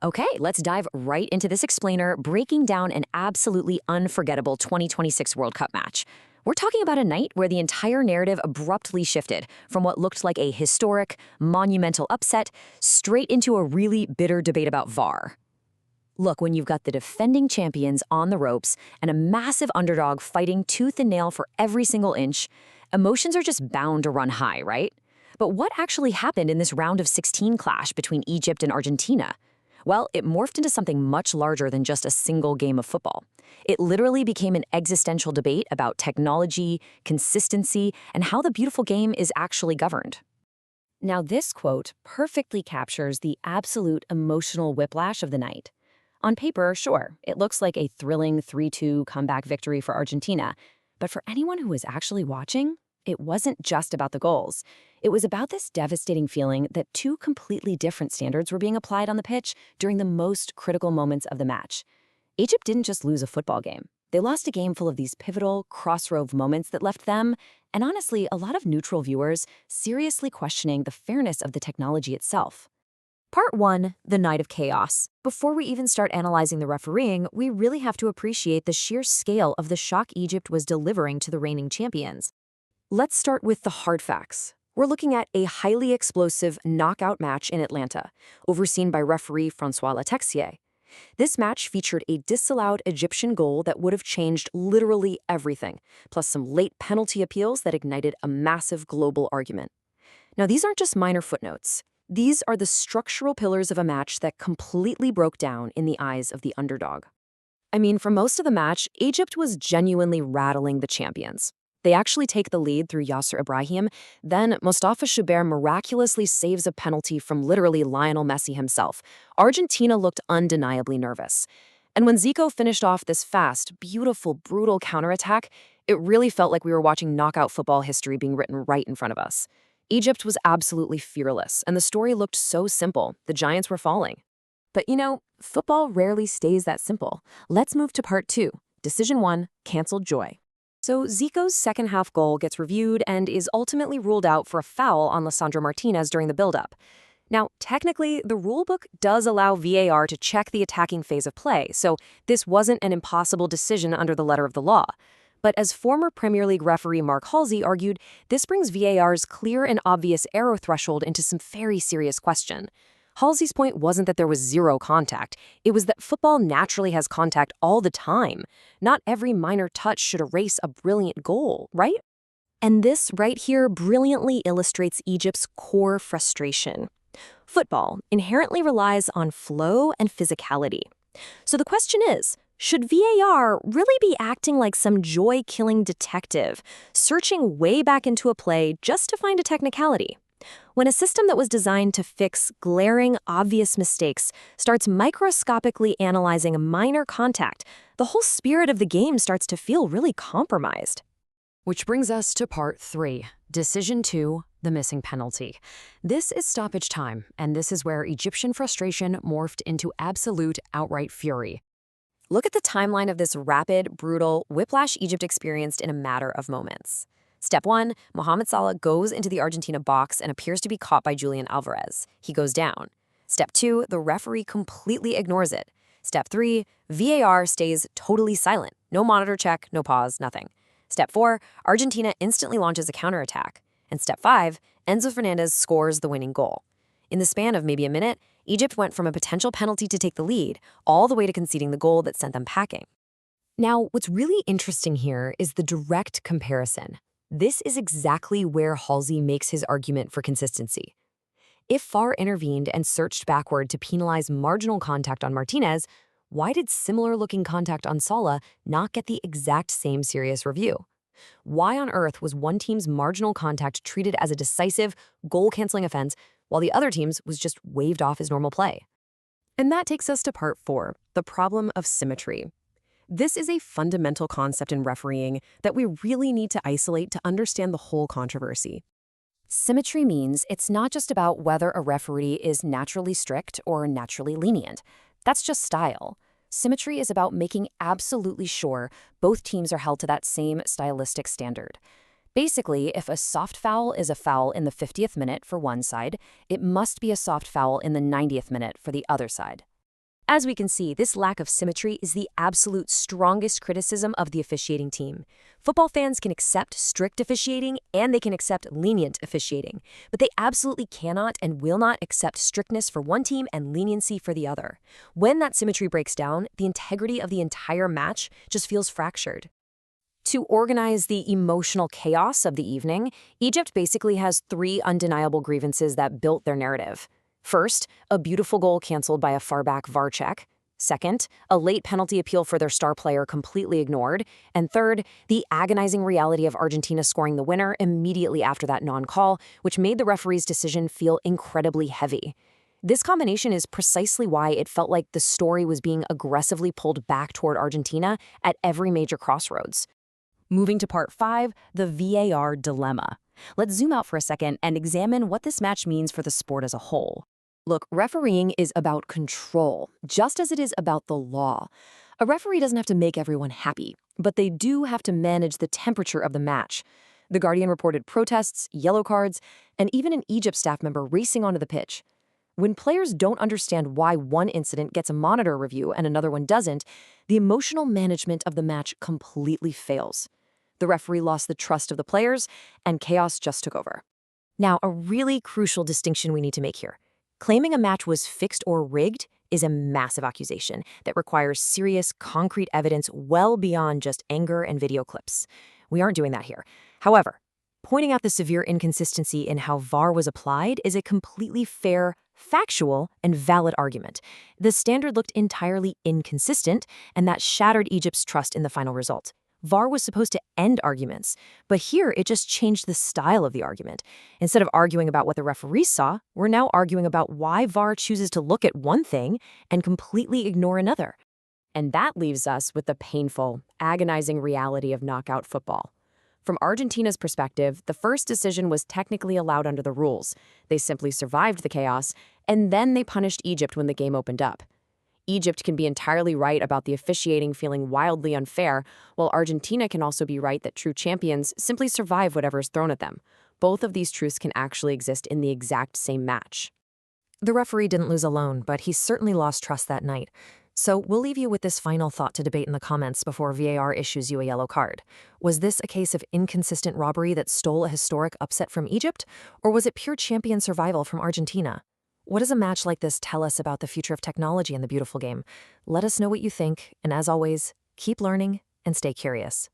Okay, let's dive right into this explainer, breaking down an absolutely unforgettable 2026 World Cup match. We're talking about a night where the entire narrative abruptly shifted from what looked like a historic, monumental upset straight into a really bitter debate about VAR. Look, when you've got the defending champions on the ropes and a massive underdog fighting tooth and nail for every single inch, emotions are just bound to run high, right? But what actually happened in this round of 16 clash between Egypt and Argentina? Well, it morphed into something much larger than just a single game of football. It literally became an existential debate about technology, consistency, and how the beautiful game is actually governed. Now, this quote perfectly captures the absolute emotional whiplash of the night. On paper, sure, it looks like a thrilling 3-2 comeback victory for Argentina, but for anyone who was actually watching, it wasn't just about the goals. It was about this devastating feeling that two completely different standards were being applied on the pitch during the most critical moments of the match. Egypt didn't just lose a football game. They lost a game full of these pivotal, crossroad moments that left them, and honestly, a lot of neutral viewers, seriously questioning the fairness of the technology itself. Part 1, the night of chaos. Before we even start analyzing the refereeing, we really have to appreciate the sheer scale of the shock Egypt was delivering to the reigning champions. Let's start with the hard facts. We're looking at a highly explosive knockout match in Atlanta, overseen by referee Francois Letexier. This match featured a disallowed Egyptian goal that would have changed literally everything, plus some late penalty appeals that ignited a massive global argument. Now, these aren't just minor footnotes. These are the structural pillars of a match that completely broke down in the eyes of the underdog. I mean, for most of the match, Egypt was genuinely rattling the champions. They actually take the lead through Yasser Ibrahim, then Mostafa Shubair miraculously saves a penalty from literally Lionel Messi himself. Argentina looked undeniably nervous. And when Zico finished off this fast, beautiful, brutal counterattack, it really felt like we were watching knockout football history being written right in front of us. Egypt was absolutely fearless, and the story looked so simple. The giants were falling. But football rarely stays that simple. Let's move to part 2, Decision 1, Canceled Joy. So Zico's second-half goal gets reviewed and is ultimately ruled out for a foul on Lisandro Martinez during the build-up. Now, technically, the rulebook does allow VAR to check the attacking phase of play, so this wasn't an impossible decision under the letter of the law. But as former Premier League referee Mark Halsey argued, this brings VAR's clear and obvious error threshold into some very serious question. Halsey's point wasn't that there was zero contact. It was that football naturally has contact all the time. Not every minor touch should erase a brilliant goal, right? And this right here brilliantly illustrates Egypt's core frustration. Football inherently relies on flow and physicality. So the question is, should VAR really be acting like some joy-killing detective, searching way back into a play just to find a technicality? When a system that was designed to fix glaring, obvious mistakes starts microscopically analyzing a minor contact, the whole spirit of the game starts to feel really compromised. Which brings us to part 3, Decision 2, the missing penalty. This is stoppage time, and this is where Egyptian frustration morphed into absolute, outright fury. Look at the timeline of this rapid, brutal, whiplash Egypt experienced in a matter of moments. Step 1, Mohamed Salah goes into the Argentina box and appears to be caught by Julian Alvarez. He goes down. Step 2, the referee completely ignores it. Step 3, VAR stays totally silent. No monitor check, no pause, nothing. Step 4, Argentina instantly launches a counterattack. And Step 5, Enzo Fernandez scores the winning goal. In the span of maybe a minute, Egypt went from a potential penalty to take the lead, all the way to conceding the goal that sent them packing. Now, what's really interesting here is the direct comparison. This is exactly where Halsey makes his argument for consistency. If VAR intervened and searched backward to penalize marginal contact on Martinez, why did similar-looking contact on Salah not get the exact same serious review? Why on earth was one team's marginal contact treated as a decisive, goal-canceling offense, while the other team's was just waved off as normal play? And that takes us to part 4, the problem of symmetry. This is a fundamental concept in refereeing that we really need to isolate to understand the whole controversy. Symmetry means it's not just about whether a referee is naturally strict or naturally lenient. That's just style. Symmetry is about making absolutely sure both teams are held to that same stylistic standard. Basically, if a soft foul is a foul in the 50th minute for one side, it must be a soft foul in the 90th minute for the other side. As we can see, this lack of symmetry is the absolute strongest criticism of the officiating team. Football fans can accept strict officiating and they can accept lenient officiating, but they absolutely cannot and will not accept strictness for one team and leniency for the other. When that symmetry breaks down, the integrity of the entire match just feels fractured. To organize the emotional chaos of the evening, Egypt basically has three undeniable grievances that built their narrative. First, a beautiful goal canceled by a far-back VAR check. Second, a late penalty appeal for their star player completely ignored. And third, the agonizing reality of Argentina scoring the winner immediately after that non-call, which made the referee's decision feel incredibly heavy. This combination is precisely why it felt like the story was being aggressively pulled back toward Argentina at every major crossroads. Moving to part 5, the VAR dilemma. Let's zoom out for a second and examine what this match means for the sport as a whole. Look, refereeing is about control, just as it is about the law. A referee doesn't have to make everyone happy, but they do have to manage the temperature of the match. The Guardian reported protests, yellow cards, and even an Egypt staff member racing onto the pitch. When players don't understand why one incident gets a monitor review and another one doesn't, the emotional management of the match completely fails. The referee lost the trust of the players, and chaos just took over. Now, a really crucial distinction we need to make here. Claiming a match was fixed or rigged is a massive accusation that requires serious, concrete evidence well beyond just anger and video clips. We aren't doing that here. However, pointing out the severe inconsistency in how VAR was applied is a completely fair, factual, and valid argument. The standard looked entirely inconsistent, and that shattered Egypt's trust in the final result. VAR was supposed to end arguments, but here it just changed the style of the argument. Instead of arguing about what the referees saw, we're now arguing about why VAR chooses to look at one thing and completely ignore another. And that leaves us with the painful, agonizing reality of knockout football. From Argentina's perspective, the first decision was technically allowed under the rules. They simply survived the chaos, and then they punished Egypt when the game opened up. Egypt can be entirely right about the officiating feeling wildly unfair, while Argentina can also be right that true champions simply survive whatever is thrown at them. Both of these truths can actually exist in the exact same match. The referee didn't lose alone, but he certainly lost trust that night. So we'll leave you with this final thought to debate in the comments before VAR issues you a yellow card. Was this a case of inconsistent robbery that stole a historic upset from Egypt, or was it pure champion survival from Argentina? What does a match like this tell us about the future of technology in the beautiful game? Let us know what you think, and as always, keep learning and stay curious.